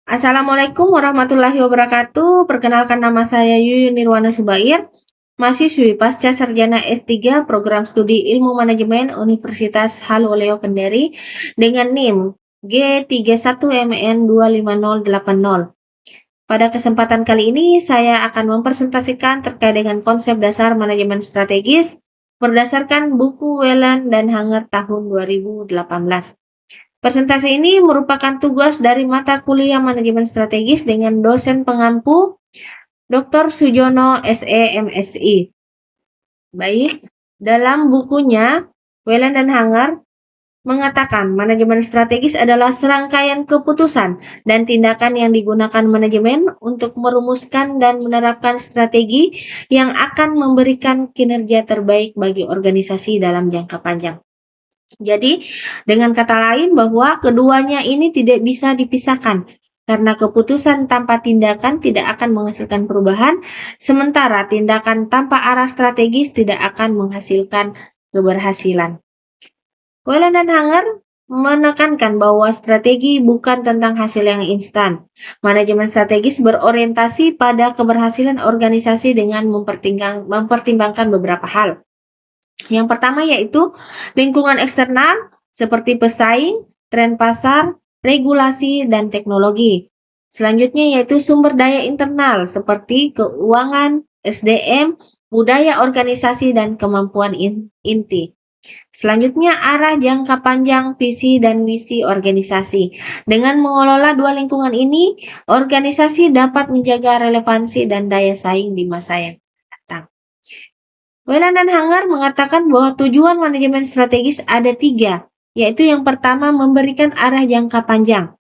Assalamualaikum warahmatullahi wabarakatuh. Perkenalkan nama saya Yuyun Nirwana Subair, mahasiswi pasca sarjana S3 Program Studi Ilmu Manajemen Universitas Haloleo Kendari dengan NIM G31MN25080. Pada kesempatan kali ini saya akan mempresentasikan terkait dengan konsep dasar manajemen strategis berdasarkan buku Whelan dan Hanger tahun 2018. Presentasi ini merupakan tugas dari mata kuliah manajemen strategis dengan dosen pengampu Dr. Sujono SE MSI. Baik, dalam bukunya Whelan dan Hanger mengatakan manajemen strategis adalah serangkaian keputusan dan tindakan yang digunakan manajemen untuk merumuskan dan menerapkan strategi yang akan memberikan kinerja terbaik bagi organisasi dalam jangka panjang. Jadi, dengan kata lain bahwa keduanya ini tidak bisa dipisahkan, karena keputusan tanpa tindakan tidak akan menghasilkan perubahan, sementara tindakan tanpa arah strategis tidak akan menghasilkan keberhasilan. Whelan dan Hanger menekankan bahwa strategi bukan tentang hasil yang instan. Manajemen strategis berorientasi pada keberhasilan organisasi dengan mempertimbangkan beberapa hal. Yang pertama yaitu lingkungan eksternal seperti pesaing, tren pasar, regulasi, dan teknologi. Selanjutnya yaitu sumber daya internal seperti keuangan, SDM, budaya organisasi, dan kemampuan inti. Selanjutnya arah jangka panjang visi dan misi organisasi. Dengan mengelola dua lingkungan ini, organisasi dapat menjaga relevansi dan daya saing di masa yang datang. Whelan dan Hanger mengatakan bahwa tujuan manajemen strategis ada 3, yaitu yang pertama memberikan arah jangka panjang.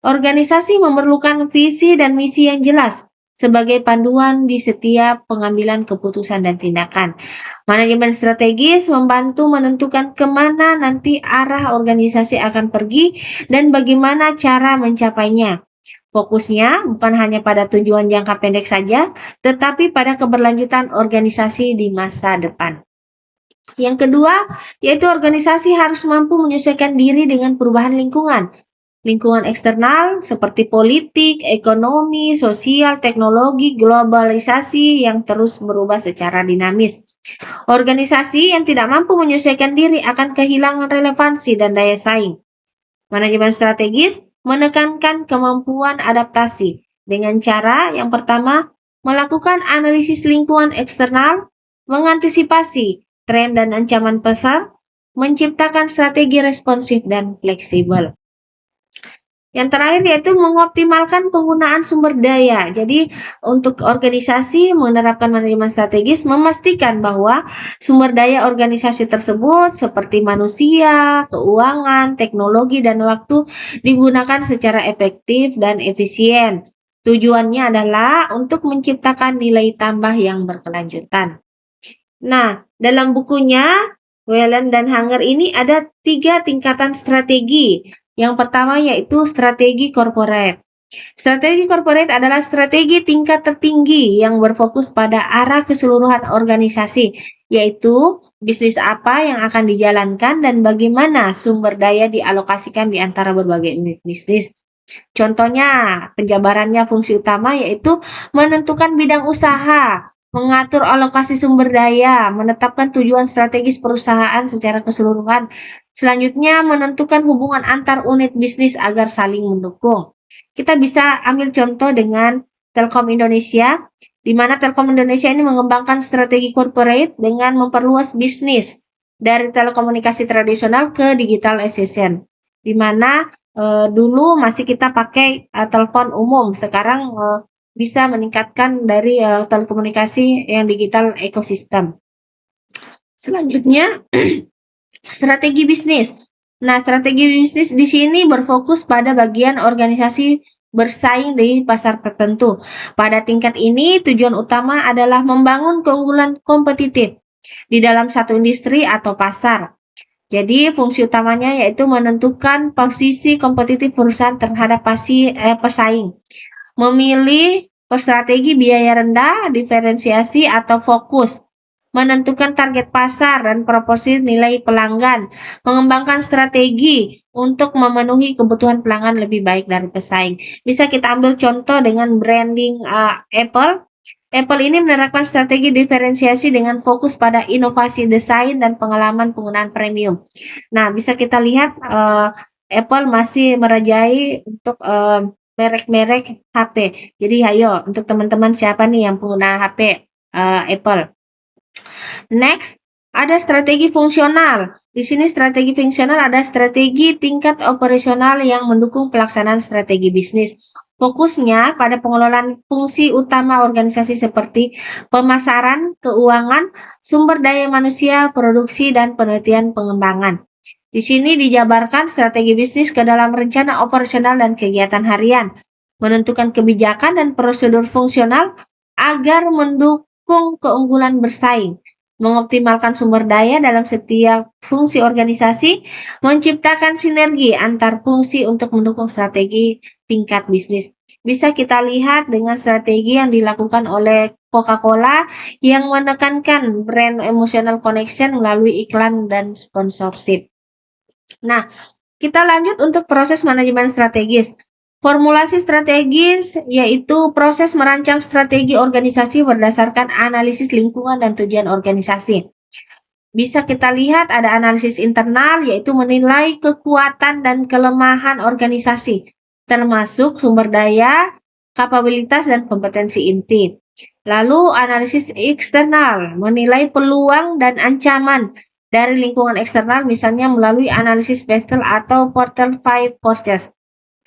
Organisasi memerlukan visi dan misi yang jelas sebagai panduan di setiap pengambilan keputusan dan tindakan. Manajemen strategis membantu menentukan kemana nanti arah organisasi akan pergi dan bagaimana cara mencapainya. Fokusnya bukan hanya pada tujuan jangka pendek saja, tetapi pada keberlanjutan organisasi di masa depan. Yang kedua, yaitu organisasi harus mampu menyesuaikan diri dengan perubahan lingkungan. Lingkungan eksternal seperti politik, ekonomi, sosial, teknologi, globalisasi yang terus berubah secara dinamis. Organisasi yang tidak mampu menyesuaikan diri akan kehilangan relevansi dan daya saing. Manajemen strategis menekankan kemampuan adaptasi dengan cara yang pertama, melakukan analisis lingkungan eksternal, mengantisipasi tren dan ancaman pasar, menciptakan strategi responsif dan fleksibel. Yang terakhir yaitu mengoptimalkan penggunaan sumber daya. Jadi untuk organisasi menerapkan manajemen strategis memastikan bahwa sumber daya organisasi tersebut seperti manusia, keuangan, teknologi, dan waktu digunakan secara efektif dan efisien. Tujuannya adalah untuk menciptakan nilai tambah yang berkelanjutan. Nah, dalam bukunya Whelan dan Hanger ini ada 3 tingkatan strategi. Yang pertama yaitu strategi corporate. Strategi corporate adalah strategi tingkat tertinggi yang berfokus pada arah keseluruhan organisasi, yaitu bisnis apa yang akan dijalankan dan bagaimana sumber daya dialokasikan di antara berbagai unit bisnis. Contohnya, penjabarannya fungsi utama yaitu menentukan bidang usaha, mengatur alokasi sumber daya, menetapkan tujuan strategis perusahaan secara keseluruhan. Selanjutnya, menentukan hubungan antar unit bisnis agar saling mendukung. Kita bisa ambil contoh dengan Telkom Indonesia, di mana Telkom Indonesia ini mengembangkan strategi corporate dengan memperluas bisnis dari telekomunikasi tradisional ke digital assistant, di mana dulu masih kita pakai telepon umum, sekarang bisa meningkatkan dari telekomunikasi yang digital ekosistem. Selanjutnya, strategi bisnis. Nah, strategi bisnis di sini berfokus pada bagian organisasi bersaing di pasar tertentu. Pada tingkat ini, tujuan utama adalah membangun keunggulan kompetitif di dalam satu industri atau pasar. Jadi, fungsi utamanya yaitu menentukan posisi kompetitif perusahaan terhadap pesaing. Memilih strategi biaya rendah, diferensiasi, atau fokus. menentukan target pasar dan proporsi nilai pelanggan, mengembangkan strategi untuk memenuhi kebutuhan pelanggan lebih baik dari pesaing. Bisa kita ambil contoh dengan branding Apple. Apple ini menerapkan strategi diferensiasi dengan fokus pada inovasi desain dan pengalaman penggunaan premium. Nah, bisa kita lihat Apple masih merajai untuk merek-merek HP. Jadi, ayo untuk teman-teman siapa nih yang pengguna HP Apple? Next, ada strategi fungsional. Di sini strategi fungsional ada strategi tingkat operasional yang mendukung pelaksanaan strategi bisnis. Fokusnya pada pengelolaan fungsi utama organisasi seperti pemasaran, keuangan, sumber daya manusia, produksi, dan penelitian pengembangan. Di sini dijabarkan strategi bisnis ke dalam rencana operasional dan kegiatan harian, menentukan kebijakan dan prosedur fungsional agar mendukung keunggulan bersaing, mengoptimalkan sumber daya dalam setiap fungsi organisasi, menciptakan sinergi antar fungsi untuk mendukung strategi tingkat bisnis. Bisa kita lihat dengan strategi yang dilakukan oleh Coca-Cola yang menekankan brand emotional connection melalui iklan dan sponsorship. Nah, kita lanjut untuk proses manajemen strategis. Formulasi strategis yaitu proses merancang strategi organisasi berdasarkan analisis lingkungan dan tujuan organisasi. Bisa kita lihat ada analisis internal yaitu menilai kekuatan dan kelemahan organisasi, termasuk sumber daya, kapabilitas, dan kompetensi inti. Lalu analisis eksternal, menilai peluang dan ancaman dari lingkungan eksternal misalnya melalui analisis PESTEL atau Porter 5 Forces.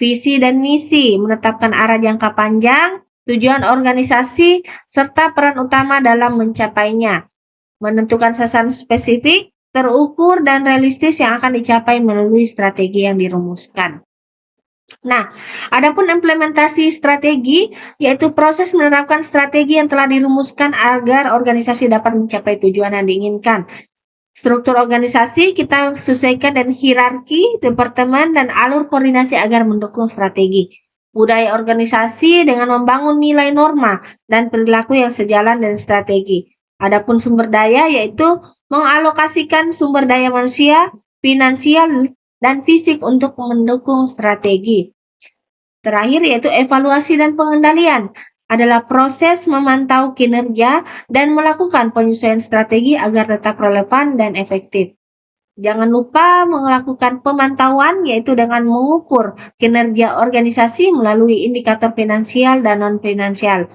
Visi dan misi, menetapkan arah jangka panjang, tujuan organisasi, serta peran utama dalam mencapainya. Menentukan sasaran spesifik, terukur, dan realistis yang akan dicapai melalui strategi yang dirumuskan. Nah, adapun implementasi strategi, yaitu proses menerapkan strategi yang telah dirumuskan agar organisasi dapat mencapai tujuan yang diinginkan. Struktur organisasi kita sesuaikan dengan hierarki, departemen, dan alur koordinasi agar mendukung strategi. Budaya organisasi dengan membangun nilai norma dan perilaku yang sejalan dengan strategi. Adapun sumber daya yaitu mengalokasikan sumber daya manusia, finansial, dan fisik untuk mendukung strategi. Terakhir yaitu evaluasi dan pengendalian adalah proses memantau kinerja dan melakukan penyesuaian strategi agar tetap relevan dan efektif. Jangan lupa melakukan pemantauan yaitu dengan mengukur kinerja organisasi melalui indikator finansial dan non-finansial.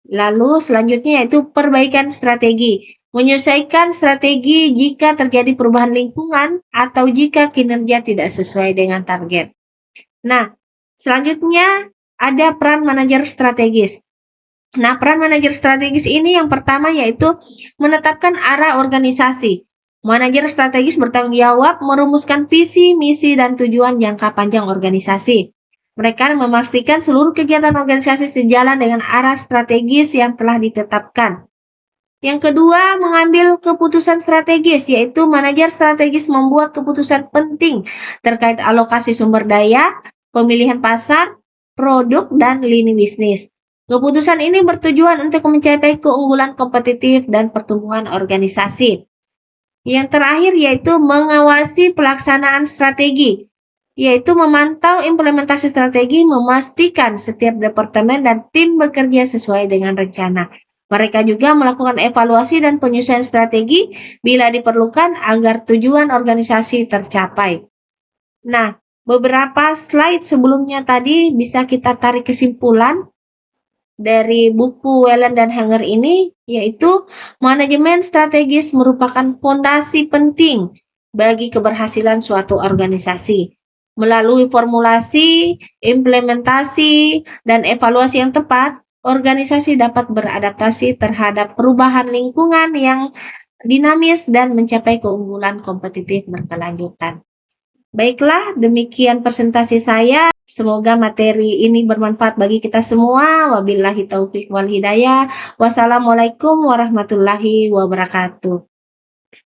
Lalu selanjutnya yaitu perbaikan strategi. Menyesuaikan strategi jika terjadi perubahan lingkungan atau jika kinerja tidak sesuai dengan target. Nah, selanjutnya ada peran manajer strategis. Nah, peran manajer strategis ini yang pertama yaitu menetapkan arah organisasi. Manajer strategis bertanggung jawab merumuskan visi, misi, dan tujuan jangka panjang organisasi. Mereka memastikan seluruh kegiatan organisasi sejalan dengan arah strategis yang telah ditetapkan. Yang kedua, mengambil keputusan strategis, yaitu manajer strategis membuat keputusan penting terkait alokasi sumber daya, pemilihan pasar, produk, dan lini bisnis. Keputusan ini bertujuan untuk mencapai keunggulan kompetitif dan pertumbuhan organisasi. Yang terakhir yaitu mengawasi pelaksanaan strategi, yaitu memantau implementasi strategi, memastikan setiap departemen dan tim bekerja sesuai dengan rencana. Mereka juga melakukan evaluasi dan penyesuaian strategi bila diperlukan agar tujuan organisasi tercapai. Nah, beberapa slide sebelumnya tadi bisa kita tarik kesimpulan dari buku Whelan dan Hanger ini, yaitu manajemen strategis merupakan fondasi penting bagi keberhasilan suatu organisasi. Melalui formulasi, implementasi, dan evaluasi yang tepat, organisasi dapat beradaptasi terhadap perubahan lingkungan yang dinamis dan mencapai keunggulan kompetitif berkelanjutan. Baiklah, demikian presentasi saya. Semoga materi ini bermanfaat bagi kita semua. Wabillahi taufik wal hidayah. Wassalamualaikum warahmatullahi wabarakatuh.